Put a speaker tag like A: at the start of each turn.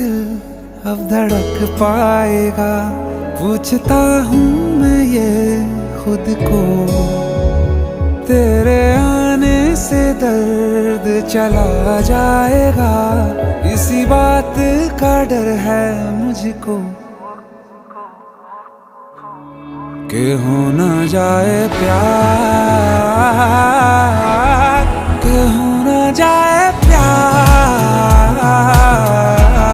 A: दिल अब धड़क पाएगा, पूछता हूँ मैं ये खुद को। तेरे आने से दर्द चला जाएगा, इसी बात का डर है मुझको कि हो ना जाए प्यार।